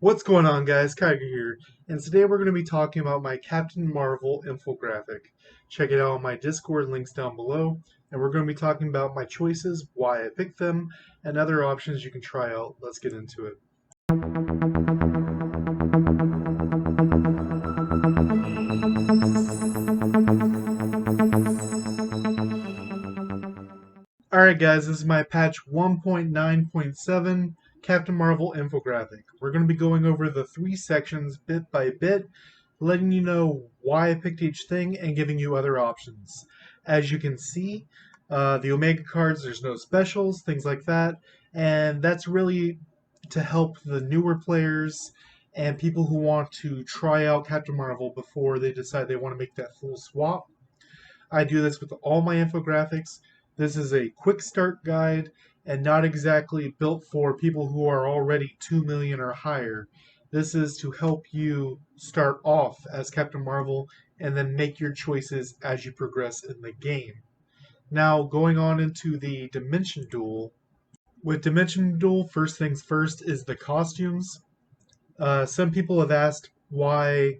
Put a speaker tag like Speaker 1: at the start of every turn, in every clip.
Speaker 1: What's going on, guys? Kigerr here, and today we're going to be talking about my Captain Marvel infographic. Check it out on my Discord, links down below, and we're going to be talking about my choices, why I picked them, and other options you can try out. Let's get into it. Alright, guys, this is my patch 1.9.7 Captain Marvel infographic. We're going to be going over the three sections bit by bit, letting you know why I picked each thing and giving you other options. As you can see, the Omega cards, there's no specials, things like that, and that's really to help the newer players and people who want to try out Captain Marvel before they decide they want to make that full swap. I do this with all my infographics. This is a quick start guide and not exactly built for people who are already 2 million or higher. This is to help you start off as Captain Marvel and then make your choices as you progress in the game. Now, going on into the Dimension Duel. With Dimension Duel, first things first is the costumes. Some people have asked why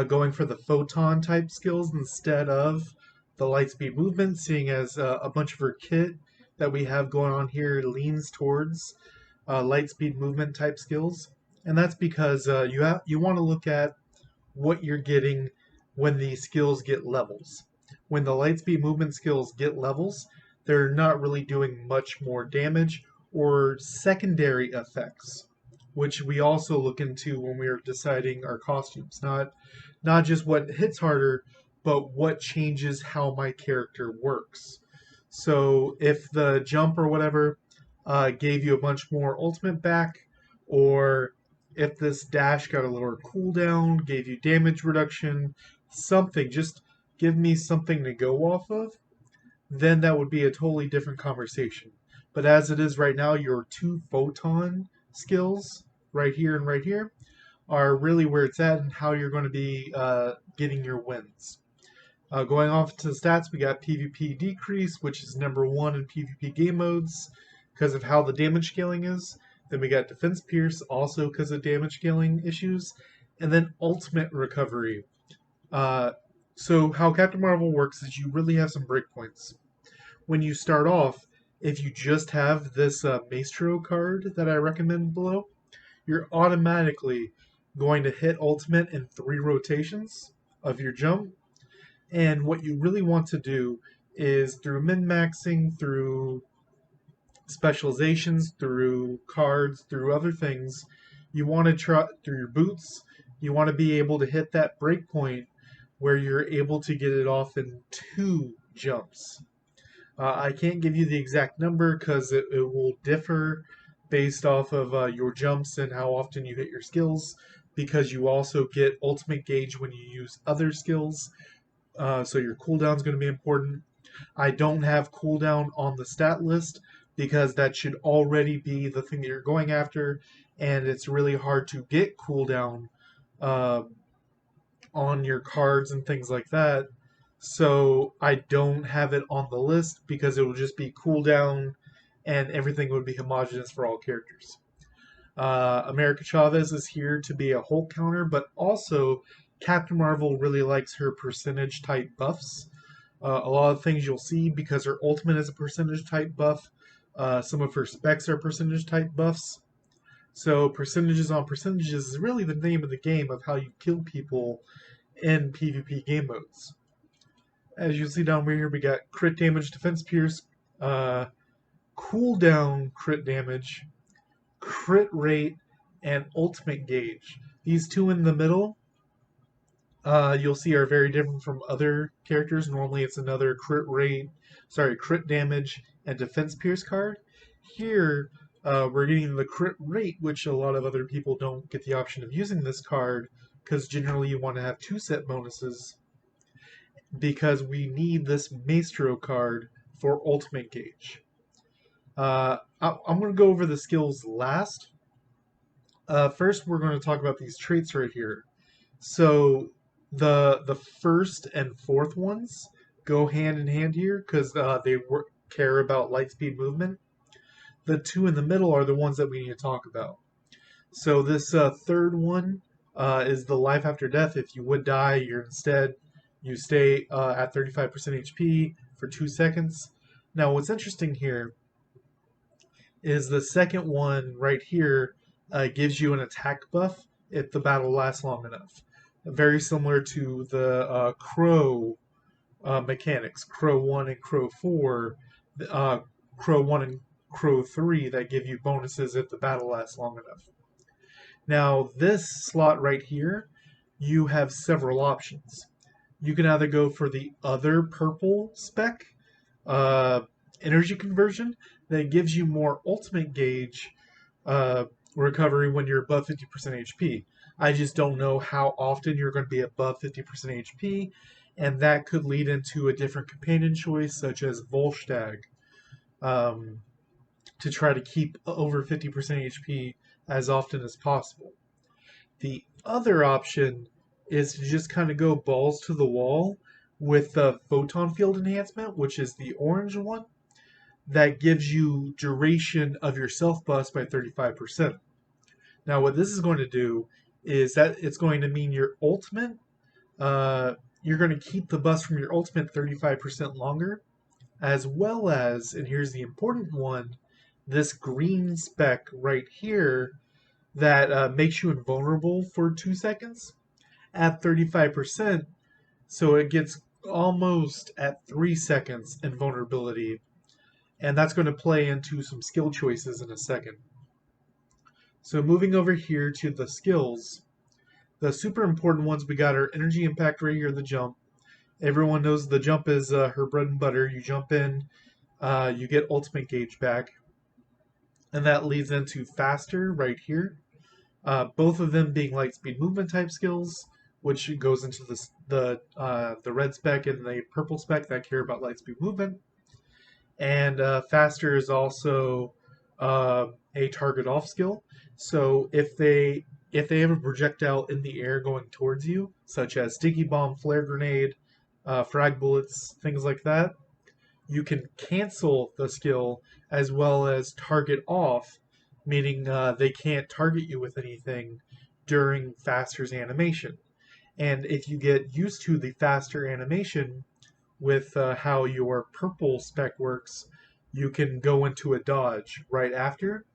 Speaker 1: going for the photon type skills instead of the light speed movement, seeing as a bunch of her kit that we have going on here leans towards light speed movement type skills, and that's because you want to look at what you're getting when the skills get levels. When the light speed movement skills get levels, they're not really doing much more damage or secondary effects, which we also look into when we are deciding our costumes. Not just what hits harder, but what changes how my character works. So if the jump or whatever gave you a bunch more ultimate back, or if this dash got a lower cooldown, gave you damage reduction, something, just give me something to go off of, then that would be a totally different conversation. But as it is right now, your two photon skills, right here and right here, are really where it's at and how you're going to be getting your wins. Going off to the stats, we got PvP decrease, which is number one in PvP game modes because of how the damage scaling is. Then we got defense pierce, also because of damage scaling issues, and then ultimate recovery. Uh, so how Captain Marvel works is you really have some breakpoints. When you start off, if you just have this Maestro card that I recommend below, you're automatically going to hit ultimate in 3 rotations of your jump. And what you really want to do is through min-maxing, through specializations, through cards, through other things, you want to try through your boots, you want to be able to hit that breakpoint where you're able to get it off in 2 jumps. I can't give you the exact number because it will differ based off of your jumps and how often you hit your skills, because you also get ultimate gauge when you use other skills. So your cooldown is going to be important. I don't have cooldown on the stat list because that should already be the thing that you're going after, and it's really hard to get cooldown uh, on your cards and things like that. So I don't have it on the list because it will just be cooldown and everything would be homogenous for all characters. America Chavez is here to be a Hulk counter, but also Captain Marvel really likes her percentage type buffs. A lot of things you'll see because her ultimate is a percentage type buff. Some of her specs are percentage type buffs. So percentages on percentages is really the name of the game of how you kill people in PvP game modes. As you see down here, we got crit damage, defense pierce, uh, cooldown crit damage, crit rate, and ultimate gauge. These two in the middle, you'll see are very different from other characters. Normally it's another crit damage and defense pierce card. Here, we're getting the crit rate, which a lot of other people don't get the option of using this card because generally you want to have 2 set bonuses because we need this Maestro card for ultimate gauge. I'm going to go over the skills last. First, we're going to talk about these traits right here. So the first and fourth ones go hand in hand here because care about light speed movement. The two in the middle are the ones that we need to talk about. So this third one is the life after death. If you would die, you stay at 35% HP for 2 seconds. Now, what's interesting here is the second one right here gives you an attack buff if the battle lasts long enough. Very similar to the Crow mechanics, Crow 1 and Crow 4, uh, Crow 1 and Crow 3 that give you bonuses if the battle lasts long enough. Now, this slot right here, you have several options. You can either go for the other purple spec, uh, energy conversion, that gives you more ultimate gauge uh, recovery when you're above 50% HP. I just don't know how often you're going to be above 50% HP, and that could lead into a different companion choice, such as Volstagg, um, to try to keep over 50% HP as often as possible. The other option is to just kind of go balls to the wall with the photon field enhancement, which is the orange one, that gives you duration of your self bust by 35%. Now, what this is going to do is that it's going to mean your ultimate, you're going to keep the bust from your ultimate 35% longer, as well as, and here's the important one, this green speck right here that makes you invulnerable for 2 seconds at 35%, so it gets almost at 3 seconds invulnerability, and that's going to play into some skill choices in a second. So moving over here to the skills, the super important ones we got are energy impact right here, the jump. Everyone knows the jump is her bread and butter. You jump in, you get ultimate gauge back, and that leads into faster right here. Both of them being light speed movement type skills, which goes into the red spec and the purple spec that care about light speed movement. And faster is also a target off skill. So if they have a projectile in the air going towards you, such as sticky bomb, flare grenade, frag bullets, things like that, you can cancel the skill as well as target off, meaning they can't target you with anything during Faster's animation. And if you get used to the Faster animation with how your purple spec works, you can go into a dodge right after,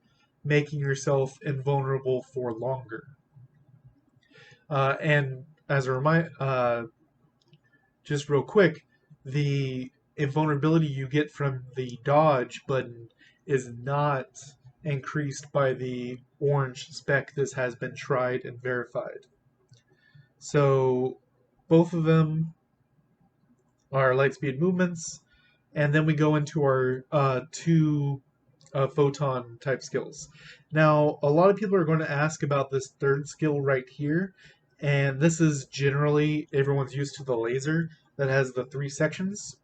Speaker 1: making yourself invulnerable for longer. And as a reminder, just real quick, the invulnerability you get from the dodge button is not increased by the orange spec. This has been tried and verified. So both of them are light speed movements, and then we go into our two photon type skills. Now, a lot of people are going to ask about this third skill right here, and this is generally everyone's used to the laser that has the 3 sections.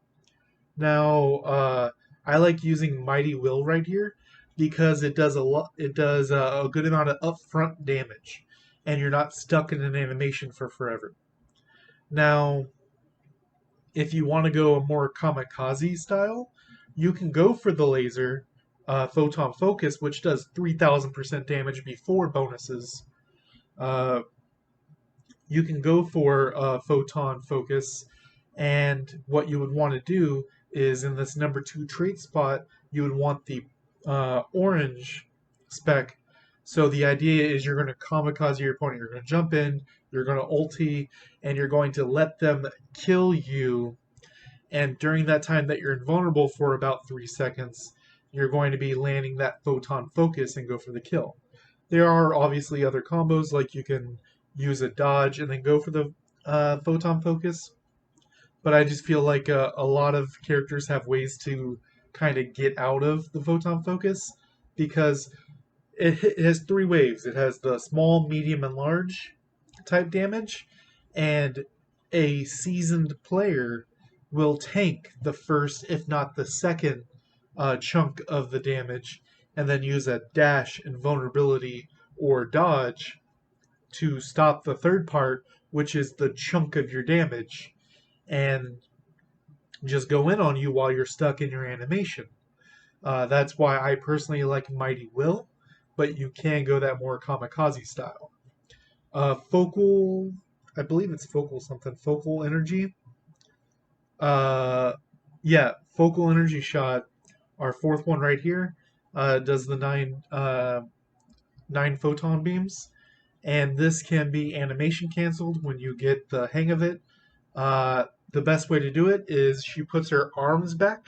Speaker 1: Now, I like using Mighty Will right here because it does a lot. It does a good amount of upfront damage, and you're not stuck in an animation for forever. Now, if you want to go a more kamikaze style, you can go for the laser Photon Focus, which does 3,000% damage before bonuses. Uh, you can go for Photon Focus, and what you would want to do is in this number 2 trait spot, you would want the orange spec. So the idea is you're going to kamikaze your opponent. You're going to jump in, you're going to ulti, and you're going to let them kill you. And during that time that you're invulnerable for about 3 seconds, you're going to be landing that Photon Focus and go for the kill. There are obviously other combos, like you can use a dodge and then go for the Photon Focus. But I just feel like a lot of characters have ways to kind of get out of the Photon Focus because it has 3 waves. It has the small, medium, and large type damage, and a seasoned player will tank the first, if not the second, chunk of the damage, and then use a dash, invulnerability, or dodge to stop the third part, which is the chunk of your damage, and just go in on you while you're stuck in your animation. That's why I personally like Mighty Will, but you can go that more kamikaze style. Focal, I believe it's focal something, focal energy. Uh, yeah, focal energy shot, our fourth one right here, does the nine photon beams, and this can be animation canceled when you get the hang of it. The best way to do it is she puts her arms back,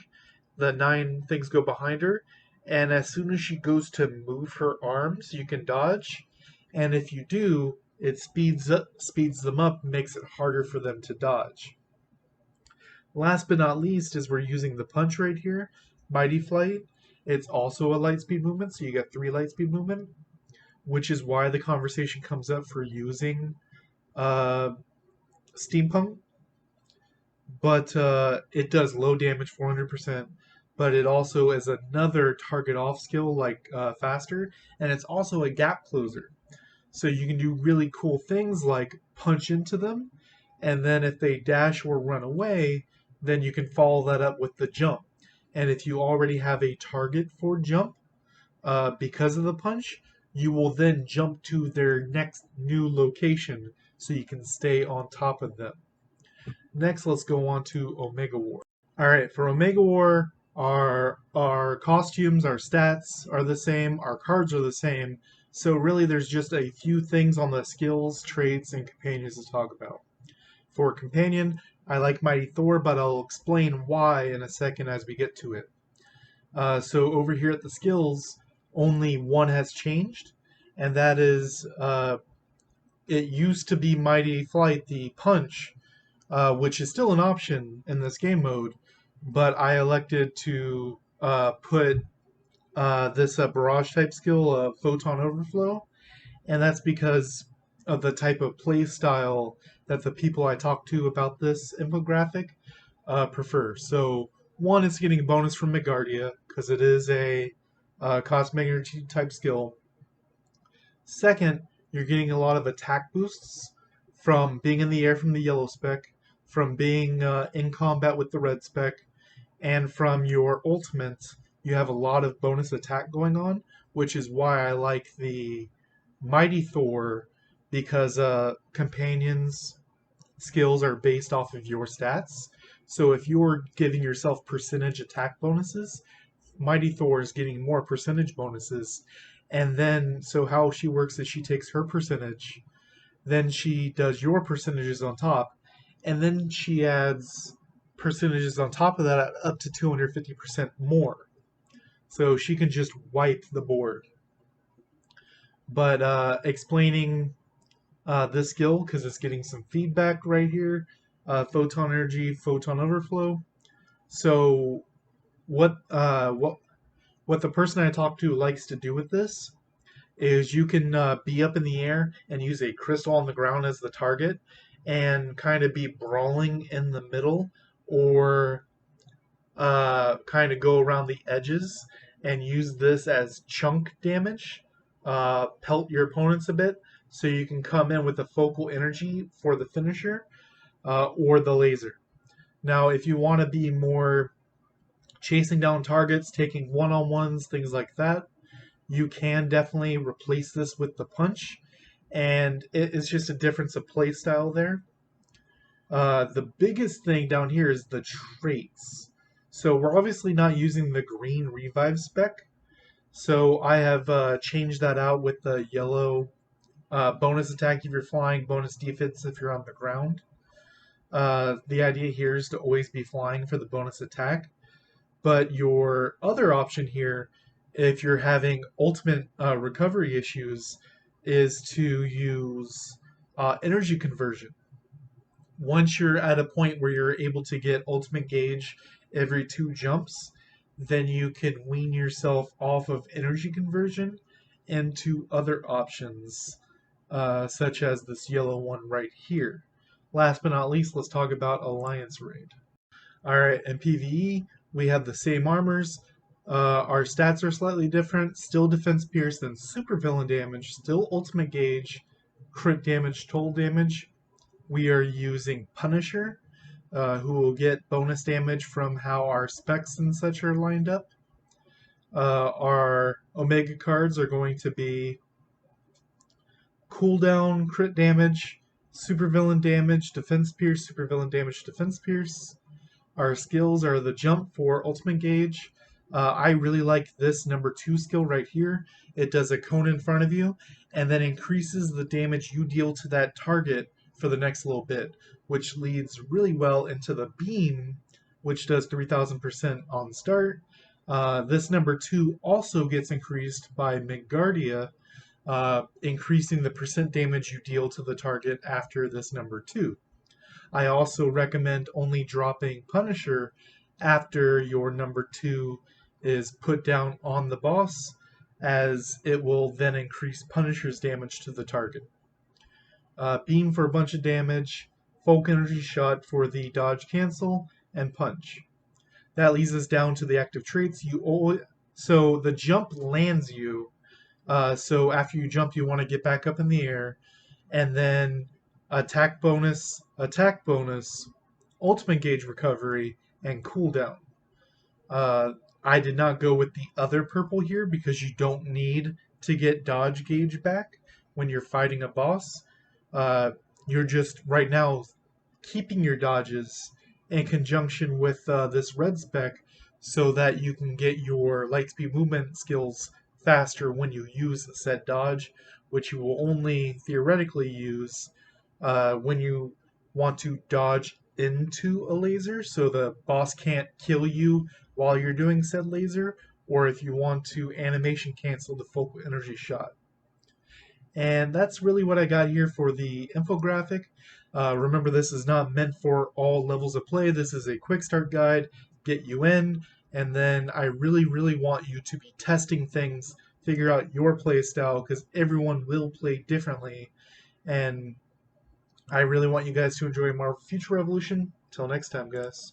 Speaker 1: the nine things go behind her, and as soon as she goes to move her arms, you can dodge. And if you do, it speeds them up, makes it harder for them to dodge. Last but not least is we're using the punch right here, Mighty Flight. It's also a light speed movement, so you get 3 light speed movement, which is why the conversation comes up for using uh, steampunk. But it does low damage 400%, but it also is another target off skill like faster, and it's also a gap closer. So you can do really cool things like punch into them, and then if they dash or run away, then you can follow that up with the jump. And if you already have a target for jump because of the punch, you will then jump to their next new location so you can stay on top of them. Next, let's go on to Omega War. All right, for Omega War, our costumes, our stats are the same, our cards are the same. So really, there's just a few things on the skills, traits, and companions to talk about. For companion, I like Mighty Thor, but I'll explain why in a second as we get to it. So over here at the skills, only one has changed, and that is it used to be Mighty Flight, the punch, which is still an option in this game mode, but I elected to put this barrage type skill of Photon Overflow, and that's because of the type of play style that the people I talked to about this infographic prefer. So, one, it's getting a bonus from Megardia, because it is a cosmic energy type skill. Second, you're getting a lot of attack boosts from being in the air from the yellow spec, from being in combat with the red spec, and from your ultimate, you have a lot of bonus attack going on, which is why I like the Mighty Thor, because companions' skills are based off of your stats. So if you're giving yourself percentage attack bonuses, Mighty Thor is getting more percentage bonuses. And then, so how she works is she takes her percentage, then she does your percentages on top, and then she adds percentages on top of that up to 250% more. So she can just wipe the board. But explaining this skill, because it's getting some feedback right here, photon energy, photon overflow. So what the person I talked to likes to do with this is you can be up in the air and use a crystal on the ground as the target and kind of be brawling in the middle, or kind of go around the edges and use this as chunk damage, pelt your opponents a bit, so you can come in with the focal energy for the finisher or the laser. Now, if you want to be more chasing down targets, taking one-on-ones, things like that, you can definitely replace this with the punch, and it's just a difference of play style there. The biggest thing down here is the traits. So we're obviously not using the green revive spec, so I have changed that out with the yellow bonus attack if you're flying, bonus defense if you're on the ground. The idea here is to always be flying for the bonus attack, but your other option here, if you're having ultimate recovery issues, is to use energy conversion. Once you're at a point where you're able to get ultimate gauge every 2 jumps, then you can wean yourself off of energy conversion into other options, such as this yellow one right here. Last but not least, let's talk about Alliance Raid. Alright, in PvE, we have the same armors. Our stats are slightly different. Still defense pierce, then super villain damage, still ultimate gauge, crit damage, total damage. We are using Punisher, who will get bonus damage from how our specs and such are lined up. Our Omega cards are going to be cooldown, crit damage, supervillain damage, defense pierce, supervillain damage, defense pierce. Our skills are the jump for ultimate gauge. I really like this number 2 skill right here. It does a cone in front of you and then increases the damage you deal to that target for the next little bit, which leads really well into the beam, which does 3000% on start. This number 2 also gets increased by Midgardia, increasing the percent damage you deal to the target after this number 2. I also recommend only dropping Punisher after your number 2 is put down on the boss, as it will then increase Punisher's damage to the target. Beam for a bunch of damage, Folk Energy Shot for the dodge cancel, and Punch. That leads us down to the active traits. So the jump lands you. So after you jump, you want to get back up in the air, and then attack bonus, ultimate gauge recovery, and cooldown. I did not go with the other purple here because you don't need to get dodge gauge back when you're fighting a boss. You're just right now keeping your dodges in conjunction with this red spec so that you can get your light speed movement skills faster when you use the set dodge, which you will only theoretically use when you want to dodge into a laser so the boss can't kill you while you're doing said laser, or if you want to animation cancel the focal energy shot. And that's really what I got here for the infographic. Remember, this is not meant for all levels of play. This is a quick start guide, get you in, and then I really, really want you to be testing things, figure out your play style, because everyone will play differently. And I really want you guys to enjoy Marvel Future Revolution. Till next time, guys.